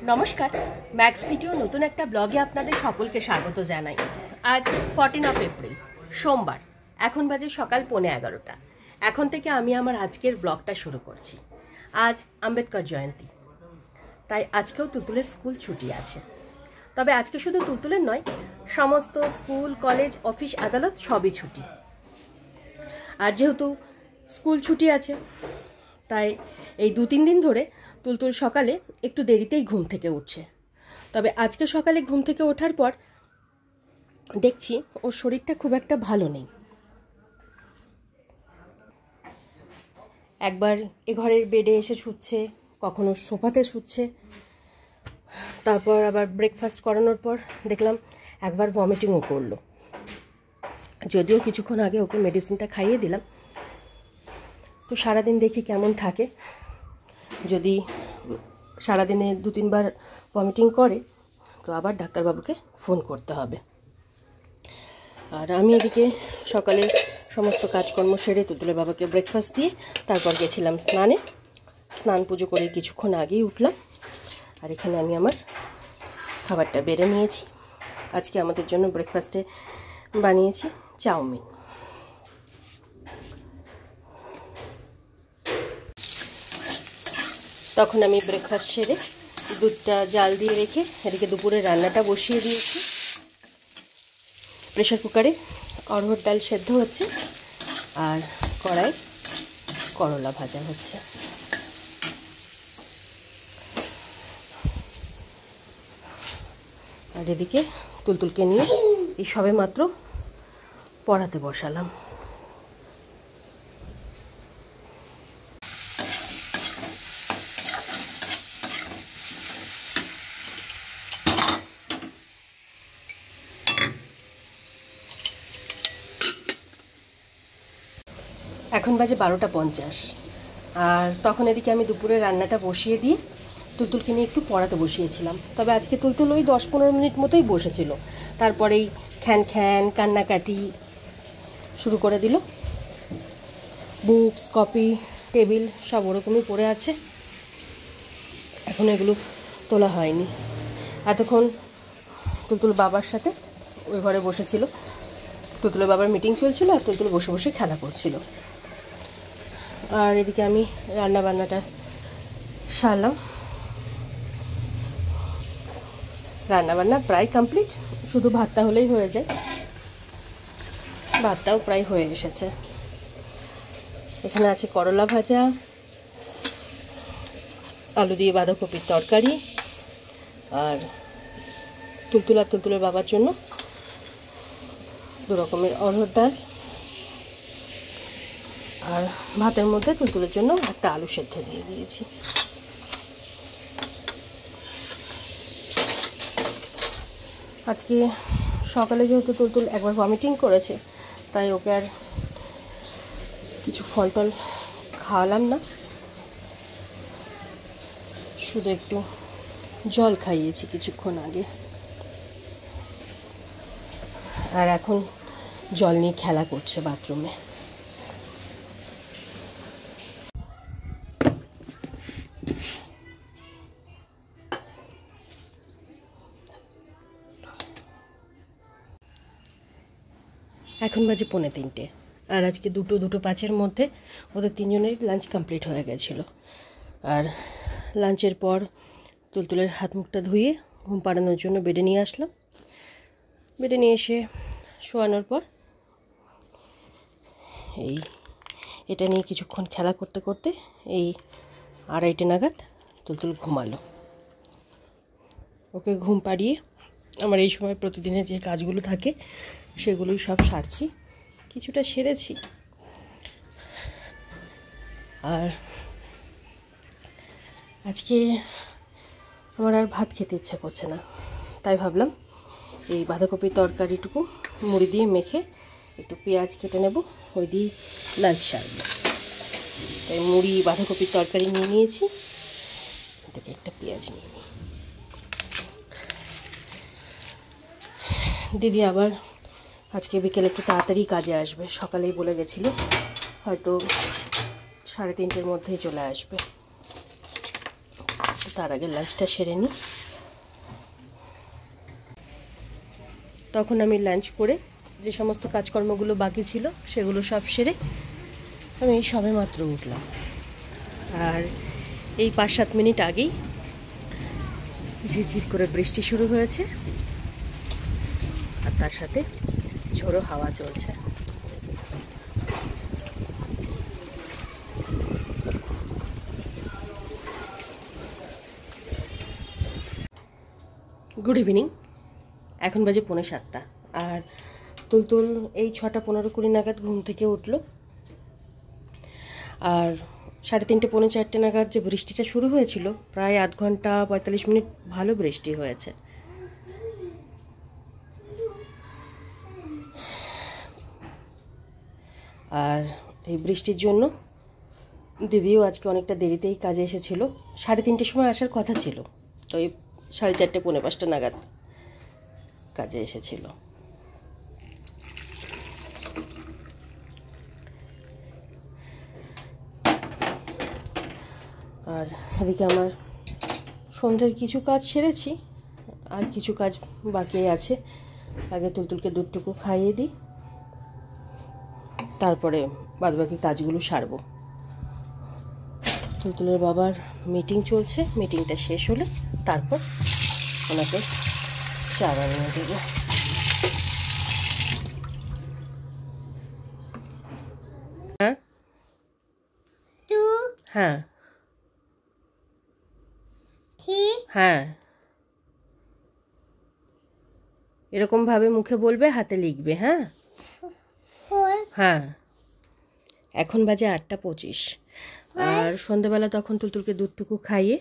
নমস্কার, max video নতুন একটা ব্লগে আপনাদের সকলকে স্বাগত জানাই। আজ 14 এপ্রিল সোমবার, এখন বাজে সকাল 11:15। এখন থেকে আমি আমার আজকের ব্লগটা শুরু করছি। আজ আম্বেদকর জয়ন্তী, তাই আজকেও তুলতুলের স্কুল ছুটি আছে। তবে আজকে শুধু তুলতুলের নয়, সমস্ত স্কুল, কলেজ, অফিস, আদালত সবই ছুটি। আর যেহেতু স্কুল ছুটি আছে, তাই এই 2-3 দিন ধরে তুলতুল সকালে একটু দেরিতেই ঘুম থেকে উঠছে। তবে আজকে সকালে ঘুম থেকে ওঠার পর দেখছি ওর শরীরটা খুব একটা ভালো নেই। একবার এ ঘরের বেডে এসে শুচ্ছে, কখনো সোফাতে শুচ্ছে, তারপর আবার ব্রেকফাস্ট করানোর পর দেখলাম একবার ভমিটিংও করলো। যদিও কিছুক্ষণ আগে ওকে মেডিসিনটা খাইয়ে দিলাম। তো সারাদিন দেখি কেমন থাকে। যদি সারাদিনে 2-3 বার ভমিটিং করে তো আবার ডাক্তারবাবুকে ফোন করতে হবে। আর আমি এদিকে সকালে সমস্ত কাজকর্ম সেরে তুলতুলের বাবাকে ব্রেকফাস্ট দিয়ে তারপর গেছিলাম স্নানে। স্নান পুজো করে কিছুক্ষণ আগেই উঠলাম। আর এখানে আমি আমার খাবারটা বেড়ে নিয়েছি। আজকে আমাদের জন্য ব্রেকফাস্টে বানিয়েছি চাউমিন। তখন আমি ব্রেকফাস্ট সেরে দুধটা জাল দিয়ে রেখে এদিকে দুপুরে রান্নাটা বসিয়ে দিয়েছি। প্রেশার কুকারে অড়হর ডাল সেদ্ধ হচ্ছে আর কড়াই করলা ভাজা হচ্ছে। আর এদিকে তুলতুলকে নিয়ে এই সবে মাত্র পড়াতে বসালাম। এখন বাজে 12:50। আর তখন এদিকে আমি দুপুরে রান্নাটা বসিয়ে দিয়ে তুলতুলকে নিয়ে একটু পড়াতে বসিয়েছিলাম। তবে আজকে তুলতুল ওই 10-15 মিনিট মতোই বসেছিল, তারপরেই খ্যান খ্যান কান্নাকাটি শুরু করে দিল। বুকস, কপি, টেবিল সব ওরকমই পড়ে আছে, এখন এগুলো তোলা হয়নি। এতক্ষণ তুলতুল বাবার সাথে ওই ঘরে বসেছিল, তুলতুলের বাবার মিটিং চলছিল আর তুলতুল বসে বসে খেলা করছিল। আর এদিকে আমি রান্না বান্নাটা সারলাম। রান্নাবান্না প্রায় কমপ্লিট, শুধু ভাতটা হলেই হয়ে যায়। ভাতটাও প্রায় হয়ে এসেছে। এখানে আছে করলা ভাজা, আলু দিয়ে বাঁধাকপির তরকারি, আর তুলতুল আর তুলতুলের বাবার জন্য 2 রকমের অড়হর ডাল, আর ভাতের মধ্যে তুলতুলের জন্য একটা আলু সেদ্ধ দিয়ে দিয়েছি। আজকে সকালে যেহেতু তুলতুল একবার ভমিটিং করেছে, তাই ওকে আর কিছু ফল টল খাওয়ালাম না, শুধু একটু জল খাইয়েছি কিছুক্ষণ আগে। আর এখন জল নিয়ে খেলা করছে বাথরুমে। এখন বাজে 3:45। আর আজকে 2:05 মধ্যে ওদের 3 জনেরই লাঞ্চ কমপ্লিট হয়ে গেছিলো। আর লাঞ্চের পর তুলতুলের হাত মুখটা ধুয়ে ঘুম পাড়ানোর জন্য বেডে নিয়ে আসলাম। বেডে নিয়ে এসে শোয়ানোর পর এটা নিয়ে কিছুক্ষণ খেলা করতে করতে এই 2:30 নাগাদ তুলতুল ঘুমালো। ওকে ঘুম পাড়িয়ে আমার এই সময় প্রতিদিনের যে কাজগুলো থাকে সেগুলোই সব সারছি, কিছুটা সেরেছি। আর আজকে আমার আর ভাত খেতে ইচ্ছা করছে না, তাই ভাবলাম এই বাঁধাকপির তরকারিটুকু মুড়ি দিয়ে মেখে একটু পেঁয়াজ কেটে নেব, ওই দিয়ে লাঞ্চ সারবো। তাই মুড়ি বাঁধাকপির তরকারি নিয়ে নিয়েছি, এটাকে একটা পেঁয়াজ নিয়ে নিই। দিদি আবার আজকে বিকেলে একটু তাড়াতাড়ি কাজে আসবে, সকালেই বলে গেছিল, হয়তো 3:30-র মধ্যেই চলে আসবে। তার আগে লাঞ্চটা সেরে নিই। তখন আমি লাঞ্চ করে যে সমস্ত কাজকর্মগুলো বাকি ছিল সেগুলো সব সেরে আমি সবে মাত্র উঠলাম। আর এই 5-7 মিনিট আগেই ঝিরঝির করে বৃষ্টি শুরু হয়েছে, আর তার সাথে ঝোড়ো হাওয়া চলছে। Good evening. এখন বাজে 6:45, আর তুলতুল এই 6:15-20 নাগাদ ঘুম থেকে উঠল। আর 3:30 পৌনে 4টে নাগাদ যে বৃষ্টিটা শুরু হয়েছিল, প্রায় আধ ঘন্টা 45 মিনিট ভালো বৃষ্টি হয়েছে। আর এই বৃষ্টির জন্য দিদিও আজকে অনেকটা দেরিতেই কাজে এসেছিল। 3:30 সময় আসার কথা ছিল, তো এই 4:30 পৌনে 5টা নাগাদ কাজে এসেছিল। আর এদিকে আমার সন্ধ্যের কিছু কাজ সেরেছি, আর কিছু কাজ বাকি আছে। আগে তুলতুলকে দুধটুকু খাইয়ে দিই, তারপরে বাদবাকি কাজগুলো সারবো। তুলতুলের বাবার মিটিং চলছে, মিটিংটা শেষ হলে তারপর ওনাকে চা বানিয়ে দেবো। হ্যাঁ হ্যাঁ হ্যাঁ, এরকম ভাবে মুখে বলবে, হাতে লিখবে। হ্যাঁ হ্যাঁ। এখন বাজে 8:25, আর সন্ধ্যেবেলা তখন তুলতুলকে দুধটুকু খাইয়ে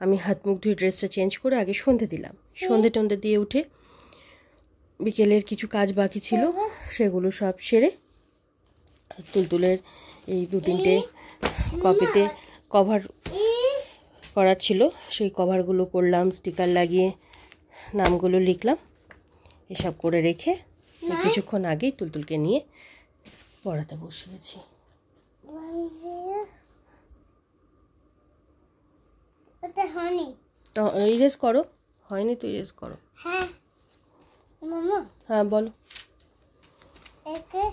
আমি হাত মুখ ধুয়ে ড্রেসটা চেঞ্জ করে আগে সন্ধে দিলাম। সন্ধে টন্ধে দিয়ে উঠে বিকেলের কিছু কাজ বাকি ছিল সেগুলো সব সেরে তুলতুলের এই 2-3টে কপিতে কভার করার ছিল, সেই কভারগুলো করলাম, স্টিকার লাগিয়ে নামগুলো লিখলাম। এসব করে রেখে কিছুক্ষণ আগেই তুলতুলকে নিয়ে পড়াতে বসিয়েছি। তো ইরেজ করো। হয়নি তো ইরেজ করো। হ্যাঁ মামা, হ্যাঁ বলো। একে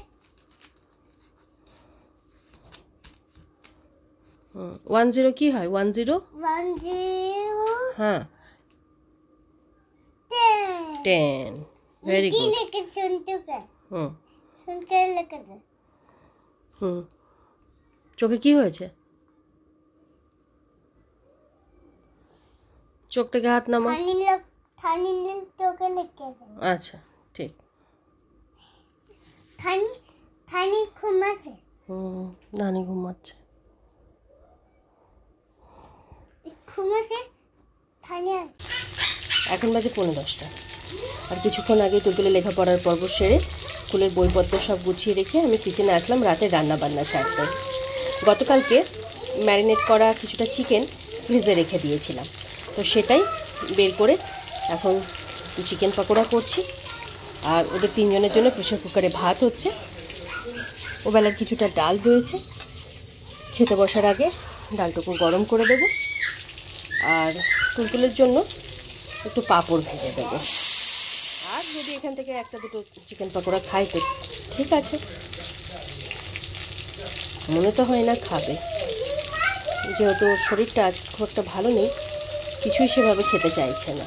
10 কি হয়? 10 হ্যাঁ 10। Very good. চোখে কি হয়েছে? চোখ থেকে হাত নামা। আচ্ছা ঠিক। নানি ঘুমাচ্ছে। এখন বাজে 9:45, আর কিছুক্ষণ আগে তুলতুলে লেখাপড়ার পর্ব সেরে স্কুলের বইপত্র সব গুছিয়ে রেখে আমি কিচেনে আসলাম রাতে রান্না বান্না সারতে। গতকালকে ম্যারিনেট করা কিছুটা চিকেন ফ্রিজে রেখে দিয়েছিলাম, তো সেটাই বের করে এখন চিকেন পকোড়া করছি। আর ওদের 3 জনের জন্য প্রেশার কুকারে ভাত হচ্ছে। ওবেলার কিছুটা ডাল রয়েছে, খেতে বসার আগে ডালটুকু গরম করে দেবো। আর তুলতুলের জন্য একটু পাঁপড় ভেজে দেবো। আর যদি এখান থেকে 1-2 চিকেন পকোড়া খাই তো ঠিক আছে, মনে তো হয় না খাবে, যেহেতু শরীরটা আজ খুব একটা ভালো নেই, কিছুই সেভাবে খেতে চাইছে না।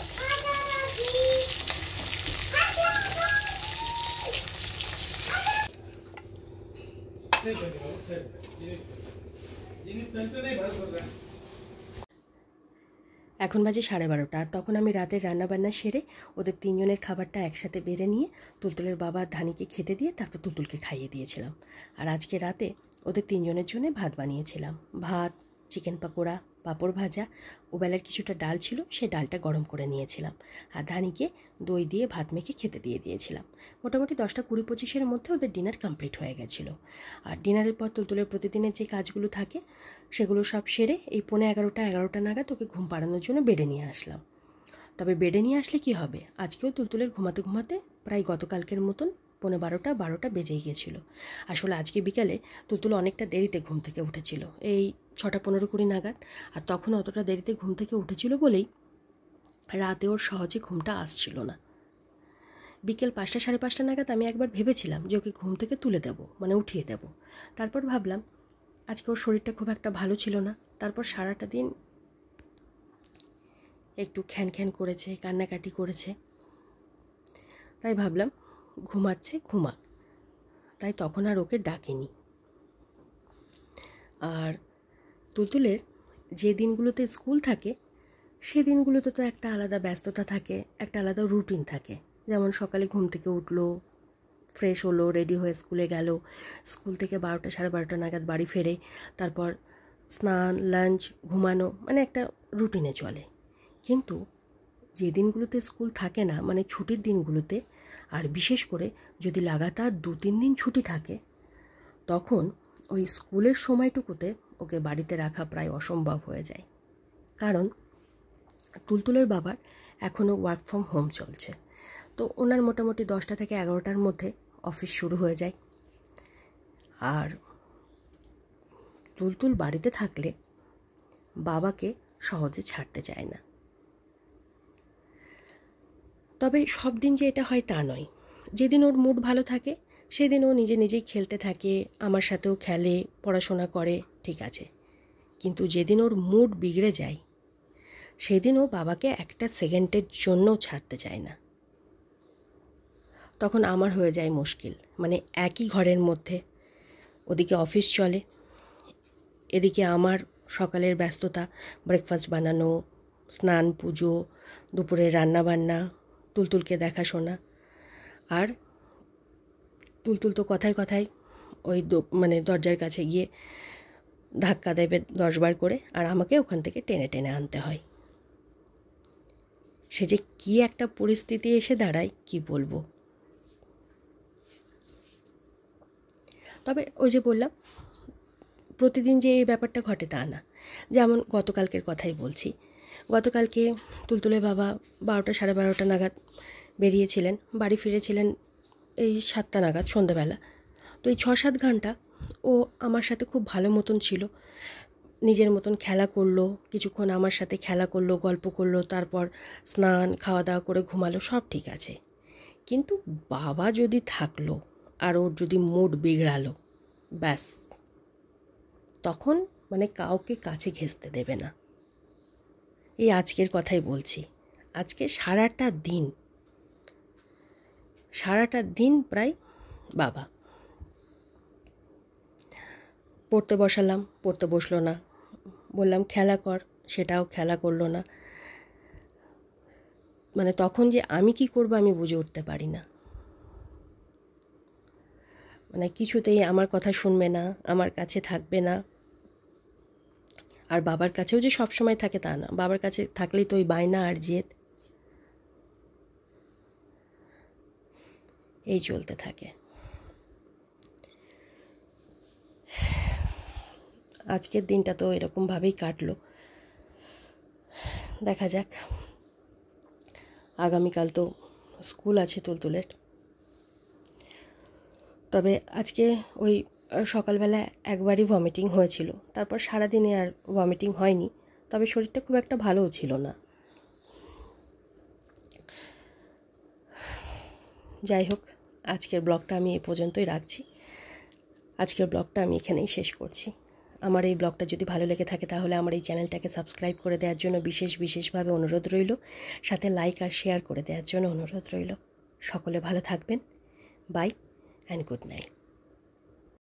এখন বাজে 12:30, আর তখন আমি রাতের রান্নাবান্না সেরে ওদের 3 জনের খাবারটা একসাথে বেড়ে নিয়ে তুলতুলের বাবা ধানিকে খেতে দিয়ে তারপর তুলতুলকে খাইয়ে দিয়েছিলাম। আর আজকে রাতে ওদের 3 জনের জন্য ভাত বানিয়েছিলাম। ভাত, চিকেন পকোড়া, পাঁপড় ভাজা, ওবেলার কিছুটা ডাল ছিল, সেই ডালটা গরম করে নিয়েছিলাম। আর ধানিকে দই দিয়ে ভাত মেখে খেতে দিয়ে দিয়েছিলাম। মোটামুটি 10টা 20-25-এর মধ্যে ওদের ডিনার কমপ্লিট হয়ে গেছিলো। আর ডিনারের পর তুলতুলের প্রতিদিনের যে কাজগুলো থাকে সেগুলো সব সেরে এই 11:45 নাগাদ ওকে ঘুম পাড়ানোর জন্য বেডে নিয়ে আসলাম। তবে বেডে নিয়ে আসলে কি হবে, আজকেও তুলতুলের ঘুমাতে ঘুমাতে প্রায় গতকালকের মতন 12টা বেজেই গিয়েছিল। আসলে আজকে বিকালে তুলতুল অনেকটা দেরিতে ঘুম থেকে উঠেছিল, এই 6টা 15-20 নাগাদ। আর তখন অতটা দেরিতে ঘুম থেকে উঠেছিল বলেই রাতে ওর সহজে ঘুমটা আসছিল না। বিকেল 5টা 5:30 নাগাদ আমি একবার ভেবেছিলাম যে ওকে ঘুম থেকে তুলে দেব, মানে উঠিয়ে দেব। তারপর ভাবলাম আজকে ওর শরীরটা খুব একটা ভালো ছিল না। তারপর সারাটা দিন একটু খ্যান করেছে, কান্নাকাটি করেছে, তাই ভাবলাম ঘুমাচ্ছে, ঘুমাক। তাই তখন আর ওকে ডাকিনি। আর তুলতুলের যে দিনগুলোতে স্কুল থাকে সে দিনগুলোতে তো একটা আলাদা ব্যস্ততা থাকে, একটা আলাদা রুটিন থাকে। যেমন সকালে ঘুম থেকে উঠলো, ফ্রেশ হলো, রেডি হয়ে স্কুলে গেল, স্কুল থেকে 12টা 12:30 নাগাদ বাড়ি ফেরে, তারপর স্নান, লাঞ্চ, ঘুমানো, মানে একটা রুটিনে চলে। কিন্তু যে দিনগুলোতে স্কুল থাকে না, মানে ছুটির দিনগুলোতে, আর বিশেষ করে যদি লাগাতার 2-3 দিন ছুটি থাকে, তখন ওই স্কুলের সময়টুকুতে ওকে বাড়িতে রাখা প্রায় অসম্ভব হয়ে যায়। কারণ তুলতুলের বাবার এখনও ওয়ার্ক ফ্রম হোম চলছে, তো ওনার মোটামুটি 10টা থেকে 11টার মধ্যে অফিস শুরু হয়ে যায়। আর তুলতুল বাড়িতে থাকলে বাবাকে সহজে ছাড়তে চায় না। তবে সব দিন যে এটা হয় তা নয়। যেদিন ওর মুড ভালো থাকে সেদিন ও নিজেই খেলতে থাকে, আমার সাথেও খেলে, পড়াশোনা করে, ঠিক আছে। কিন্তু যেদিন ওর মুড বিগড়ে যায় সেদিন ও বাবাকে একটা সেকেন্ডের জন্যও ছাড়তে চায় না। তখন আমার হয়ে যায় মুশকিল। মানে একই ঘরের মধ্যে ওদিকে অফিস চলে, এদিকে আমার সকালের ব্যস্ততা, ব্রেকফাস্ট বানানো, স্নান, পুজো, দুপুরে রান্নাবান্না, তুলতুলকে দেখাশোনা। আর তুলতুল তো কথায় কথায় ওই মানে দরজার কাছে গিয়ে ধাক্কা দেবে 10 বার করে, আর আমাকে ওখান থেকে টেনে আনতে হয়। সে যে কী একটা পরিস্থিতি এসে দাঁড়ায় কি বলবো। তবে ওই যে বললাম প্রতিদিন যে এই ব্যাপারটা ঘটে তা না। যেমন গতকালকের কথাই বলছি। গতকালকে তুলতুলের বাবা 12টা 12:30 নাগাদ বেরিয়েছিলেন, বাড়ি ফিরেছিলেন এই 7টা নাগাদ সন্ধ্যেবেলা। তো এই 6-7 ঘন্টা ও আমার সাথে খুব ভালো মতন ছিল, নিজের মতন খেলা করলো, কিছুক্ষণ আমার সাথে খেলা করলো, গল্প করলো, তারপর স্নান, খাওয়া দাওয়া করে ঘুমালো, সব ঠিক আছে। কিন্তু বাবা যদি থাকলো আর ওর যদি মুড বিগড়ালো, ব্যাস তখন মানে কাউকে কাছে ঘেঁষতে দেবে না। এই আজকের কথাই বলছি। আজকে সারাটা দিন প্রায় বাবা। পড়তে বসালাম, পড়তে বসলো না। বললাম খেলা কর, সেটাও খেলা করলো না। মানে তখন যে আমি কি করব আমি বুঝে উঠতে পারি না। মানে কিছুতেই আমার কথা শুনবে না, আমার কাছে থাকবে না। আর বাবার কাছেও যে সব সময় থাকে তা না, বাবার কাছে থাকলেই তো ওই বায়না আর জেদ, এই চলতে থাকে। আজকের দিনটা তো এরকমভাবেই কাটলো। দেখা যাক, আগামীকাল তো স্কুল আছে তুলতুলের। তবে আজকে ওই সকালবেলা একবারই ভমিটিং হয়েছিল, তারপর সারাদিনে আর ভমিটিং হয়নি। তবে শরীরটা খুব একটা ভালোও ছিল না। যাই হোক, আজকের ব্লগটা আমি এ পর্যন্তই রাখছি। আজকের ব্লগটা আমি এখানেই শেষ করছি। আমার এই ব্লগটা যদি ভালো লেগে থাকে তাহলে আমার এই চ্যানেলটাকে সাবস্ক্রাইব করে দেওয়ার জন্য বিশেষভাবে অনুরোধ রইল, সাথে লাইক আর শেয়ার করে দেওয়ার জন্য অনুরোধ রইল। সকলে ভালো থাকবেন। Bye and good night.